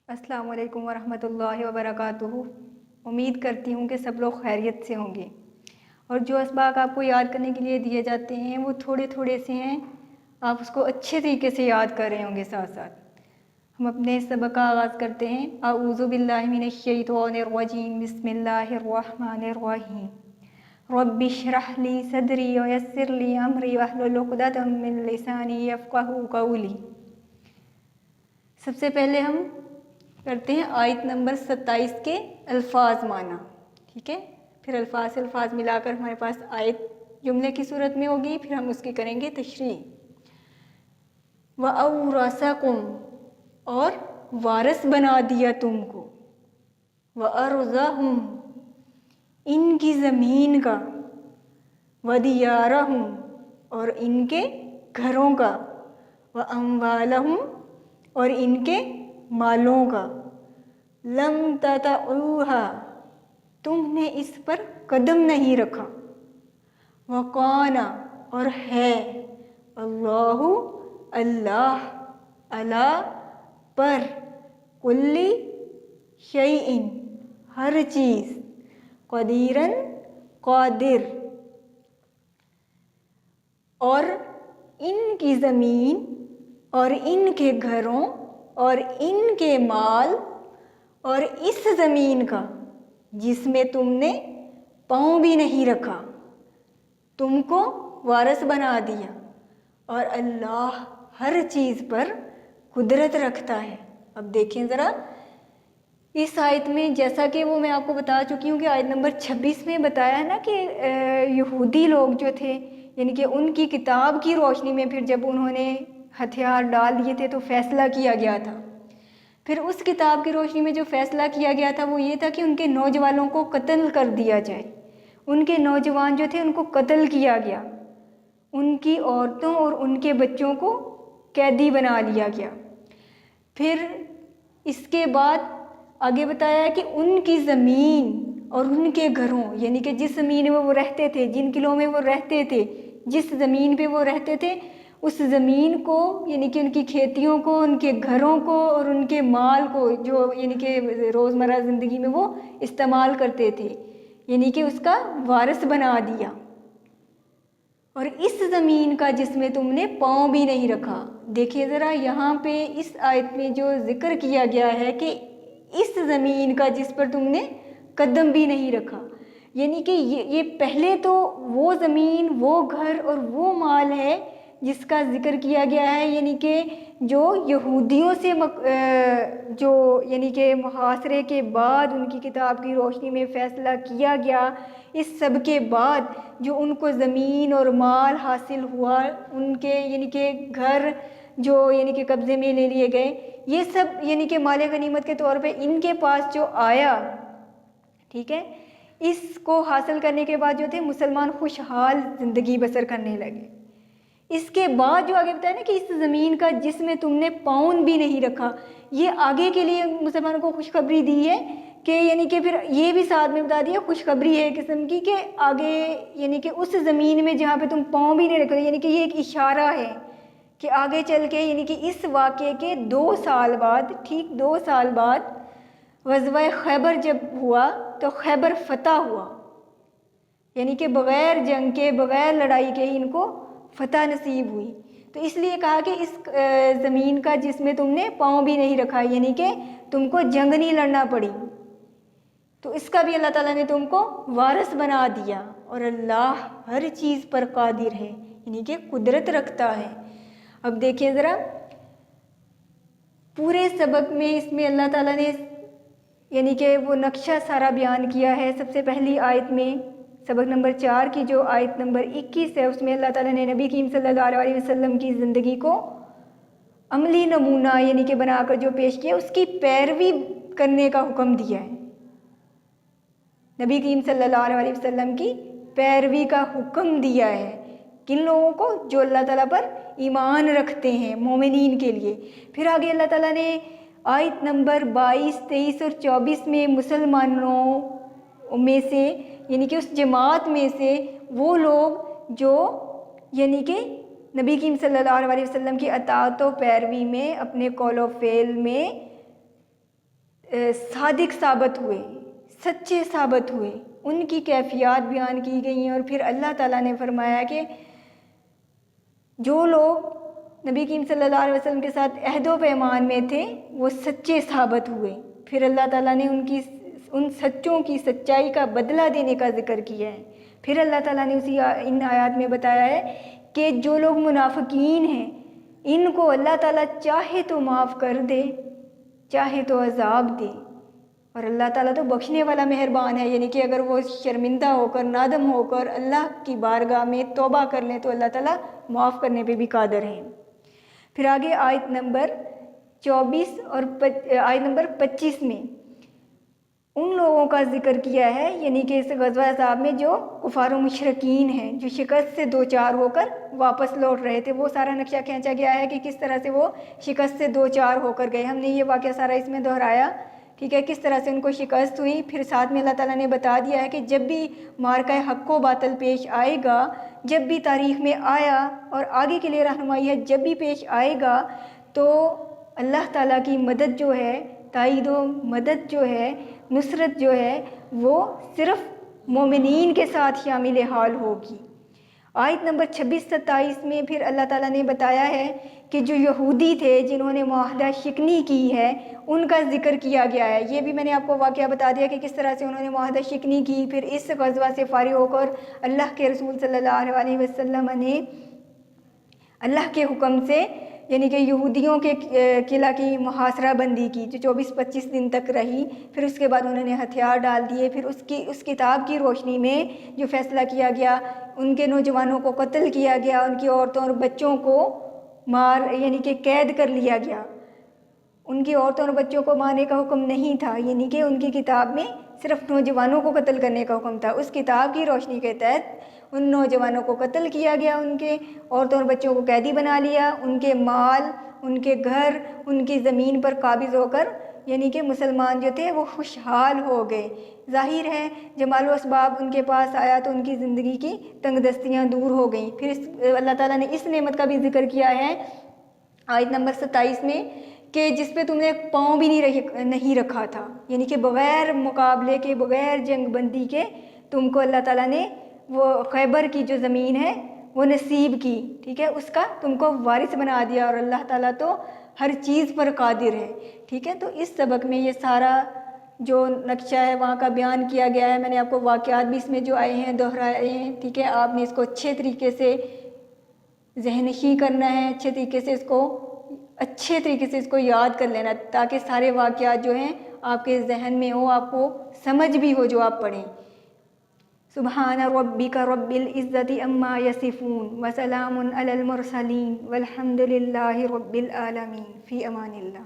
السلام علیکم ورحمۃ اللہ وبرکاتہ۔ امید کرتی ہوں کہ سب لوگ خیریت سے ہوں گے، اور جو اسباق آپ کو یاد کرنے کے لیے دیے جاتے ہیں وہ تھوڑے تھوڑے سے ہیں، آپ اس کو اچھے طریقے سے یاد کر رہے ہوں گے ساتھ ساتھ۔ ہم اپنے سبق کا آغاز کرتے ہیں۔ اعوذ باللہ من الشیطان الرجیم، بسم اللہ الرحمن الرحیم۔ رب اشرح لی صدری ویسر لی امری واحلل عقدۃ من لسانی یفقہوا قولی۔ سب سے پہلے ہم کرتے ہیں آیت نمبر 27 کے الفاظ معنی، ٹھیک ہے؟ پھر الفاظ سے الفاظ ملا کر ہمارے پاس آیت جملے کی صورت میں ہوگی، پھر ہم اس کی کریں گے تشریح۔ وَأَوْرَثَكُمْ، اور وارث بنا دیا تم کو، وَأَرْضَهُمْ، ان کی زمین کا، وَدِيَارَهُمْ، اور ان کے گھروں کا، وَأَمْوَالَهُمْ، اور ان کے مالوں کا، لَمْ تَطَئُوهَا، تم نے اس پر قدم نہیں رکھا، وَقَانَ، اور ہے، اللہ، اللہ، علی، پر، کلی شیئن، ہر چیز، قدیراً، قادر، اور ان کی زمین اور ان کے گھروں اور ان کے مال اور اس زمین کا جس میں تم نے پاؤں بھی نہیں رکھا، تم کو وارث بنا دیا، اور اللہ ہر چیز پر قدرت رکھتا ہے۔ اب دیکھیں ذرا اس آیت میں، جیسا کہ وہ میں آپ کو بتا چکی ہوں کہ آیت نمبر 26 میں بتایا ہے نا کہ یہودی لوگ جو تھے، یعنی کہ ان کی کتاب کی روشنی میں پھر جب انہوں نے ہتھیار ڈال دیے تھے تو فیصلہ کیا گیا تھا۔ پھر اس کتاب کی روشنی میں جو فیصلہ کیا گیا تھا وہ یہ تھا کہ ان کے نوجوانوں کو قتل کر دیا جائے، ان کے نوجوان جو تھے ان کو قتل کیا گیا، ان کی عورتوں اور ان کے بچوں کو قیدی بنا لیا گیا۔ پھر اس کے بعد آگے بتایا کہ ان کی زمین اور ان کے گھروں، یعنی کہ جس زمین میں وہ رہتے تھے، جن قلعوں میں وہ رہتے تھے، جس زمین پہ وہ رہتے تھے، اس زمین کو، یعنی کہ ان کی کھیتیوں کو، ان کے گھروں کو اور ان کے مال کو، جو یعنی کہ روزمرہ زندگی میں وہ استعمال کرتے تھے، یعنی کہ اس کا وارث بنا دیا، اور اس زمین کا جس میں تم نے پاؤں بھی نہیں رکھا۔ دیکھیے ذرا یہاں پہ اس آیت میں جو ذکر کیا گیا ہے کہ اس زمین کا جس پر تم نے قدم بھی نہیں رکھا، یعنی کہ یہ پہلے تو وہ زمین، وہ گھر اور وہ مال ہے جس کا ذکر کیا گیا ہے، یعنی کہ جو یہودیوں سے جو یعنی کہ محاصرے کے بعد ان کی کتاب کی روشنی میں فیصلہ کیا گیا، اس سب کے بعد جو ان کو زمین اور مال حاصل ہوا، ان کے یعنی کہ گھر جو یعنی کہ قبضے میں لے لیے گئے، یہ سب یعنی کہ مال غنیمت کے طور پہ ان کے پاس جو آیا، ٹھیک ہے، اس کو حاصل کرنے کے بعد جو تھے مسلمان خوشحال زندگی بسر کرنے لگے۔ اس کے بعد جو آگے بتایا نا کہ اس زمین کا جس میں تم نے پاؤں بھی نہیں رکھا، یہ آگے کے لیے مسلمانوں کو خوشخبری دی ہے کہ یعنی کہ پھر یہ بھی ساتھ میں بتا دیا، خوشخبری ہے ایک قسم کی کہ آگے یعنی کہ اس زمین میں جہاں پہ تم پاؤں بھی نہیں رکھو، یعنی کہ یہ ایک اشارہ ہے کہ آگے چل کے یعنی کہ اس واقعے کے 2 سال بعد، ٹھیک 2 سال بعد غزوہ خیبر جب ہوا تو خیبر فتح ہوا، یعنی کہ بغیر جنگ کے، بغیر لڑائی کے ہی ان کو فتح نصیب ہوئی۔ تو اس لیے کہا کہ اس زمین کا جس میں تم نے پاؤں بھی نہیں رکھا، یعنی کہ تم کو جنگ نہیں لڑنا پڑی، تو اس کا بھی اللہ تعالیٰ نے تم کو وارث بنا دیا، اور اللہ ہر چیز پر قادر ہے، یعنی کہ قدرت رکھتا ہے۔ اب دیکھیں ذرا پورے سبق میں اس میں اللہ تعالیٰ نے یعنی کہ وہ نقشہ سارا بیان کیا ہے۔ سب سے پہلی آیت میں سبق نمبر 4 کی جو آیت نمبر 21 ہے، اس میں اللہ تعالیٰ نے نبی کریم صلی اللہ علیہ وسلم کی زندگی کو عملی نمونہ یعنی کہ بنا کر جو پیش کیا، اس کی پیروی کرنے کا حکم دیا ہے۔ نبی کریم صلی اللہ علیہ وسلم کی پیروی کا حکم دیا ہے، کن لوگوں کو؟ جو اللہ تعالیٰ پر ایمان رکھتے ہیں، مومنین کے لیے۔ پھر آگے اللہ تعالیٰ نے آیت نمبر 22، 23 اور 24 میں مسلمانوں میں سے یعنی کہ اس جماعت میں سے وہ لوگ جو یعنی کہ نبی کریم صلی اللہ علیہ وسلم کی اطاعت و پیروی میں، اپنے قول و فعل میں صادق ثابت ہوئے، سچے ثابت ہوئے، ان کی کیفیات بیان کی گئی ہیں۔ اور پھر اللہ تعالیٰ نے فرمایا کہ جو لوگ نبی کریم صلی اللہ علیہ وسلم کے ساتھ عہد و پیمان میں تھے وہ سچے ثابت ہوئے۔ پھر اللہ تعالیٰ نے ان سچوں کی سچائی کا بدلہ دینے کا ذکر کیا ہے۔ پھر اللہ تعالیٰ نے ان آیات میں بتایا ہے کہ جو لوگ منافقین ہیں ان کو اللہ تعالیٰ چاہے تو معاف کر دے، چاہے تو عذاب دے، اور اللہ تعالیٰ تو بخشنے والا مہربان ہے، یعنی کہ اگر وہ شرمندہ ہو کر، نادم ہو کر اللہ کی بارگاہ میں توبہ کر لیں تو اللہ تعالیٰ معاف کرنے پہ بھی قادر ہیں۔ پھر آگے آیت نمبر 24 اور آیت نمبر 25 میں ان لوگوں کا ذکر کیا ہے، یعنی کہ اس غزوہ احزاب میں جو کفار و مشرکین ہیں، جو شکست سے دوچار ہو کر واپس لوٹ رہے تھے۔ وہ سارا نقشہ کھینچا گیا ہے کہ کس طرح سے وہ شکست سے دوچار ہو کر گئے۔ ہم نے یہ واقعہ سارا اس میں دہرایا، ٹھیک ہے، کس طرح سے ان کو شکست ہوئی۔ پھر ساتھ میں اللہ تعالیٰ نے بتا دیا ہے کہ جب بھی معرکہ حق و باطل پیش آئے گا، جب بھی تاریخ میں آیا اور آگے کے لیے رہنمائی ہے، جب بھی پیش آئے گا تو اللہ تعالیٰ کی مدد جو ہے، تائید و مدد جو ہے، نصرت جو ہے، وہ صرف مومنین کے ساتھ شامل حال ہوگی۔ آیت نمبر 26-27 میں پھر اللہ تعالیٰ نے بتایا ہے کہ جو یہودی تھے جنہوں نے معاہدہ شکنی کی ہے ان کا ذکر کیا گیا ہے۔ یہ بھی میں نے آپ کو واقعہ بتا دیا کہ کس طرح سے انہوں نے معاہدہ شکنی کی۔ پھر اس غزوہ سے فارغ ہو کر اللہ کے رسول صلی اللہ علیہ وسلم نے اللہ کے حکم سے، یعنی کہ یہودیوں کے قلعہ کی محاصرہ بندی کی جو 24-25 دن تک رہی۔ پھر اس کے بعد انہوں نے ہتھیار ڈال دیے۔ پھر اس کتاب کی روشنی میں جو فیصلہ کیا گیا، ان کے نوجوانوں کو قتل کیا گیا، ان کی عورتوں اور بچوں کو یعنی کہ قید کر لیا گیا۔ ان کی عورتوں اور بچوں کو مارنے کا حکم نہیں تھا، یعنی کہ ان کی کتاب میں صرف نوجوانوں کو قتل کرنے کا حکم تھا۔ اس کتاب کی روشنی کے تحت ان نوجوانوں کو قتل کیا گیا، ان کے عورتوں اور بچوں کو قیدی بنا لیا، ان کے مال، ان کے گھر، ان کی زمین پر قابض ہو کر یعنی کہ مسلمان جو تھے وہ خوشحال ہو گئے۔ ظاہر ہے جمال و اسباب ان کے پاس آیا تو ان کی زندگی کی تنگ دستیاں دور ہو گئیں۔ پھر اللہ تعالیٰ نے اس نعمت کا بھی ذکر کیا ہے آیت نمبر 27 میں کہ جس پہ تم نے پاؤں بھی نہیں رکھا تھا، یعنی کہ بغیر مقابلے کے، بغیر جنگ بندی کے تم کو اللہ تعالیٰ نے وہ خیبر کی جو زمین ہے وہ نصیب کی، ٹھیک ہے، اس کا تم کو وارث بنا دیا، اور اللہ تعالیٰ تو ہر چیز پر قادر ہے، ٹھیک ہے۔ تو اس سبق میں یہ سارا جو نقشہ ہے وہاں کا بیان کیا گیا ہے۔ میں نے آپ کو واقعات بھی اس میں جو آئے ہیں دہرائے ہیں، ٹھیک ہے۔ آپ نے اس کو اچھے طریقے سے ذہن نشین کرنا ہے، اچھے طریقے سے اس کو یاد کر لینا، تاکہ سارے واقعات جو ہیں آپ کے ذہن میں ہو، آپ کو سمجھ بھی ہو جو آپ پڑھیں۔ سبحان ربک رب العزت عما یصفون وسلام علی المرسلین والحمد للہ رب العالمین، فی امان اللہ۔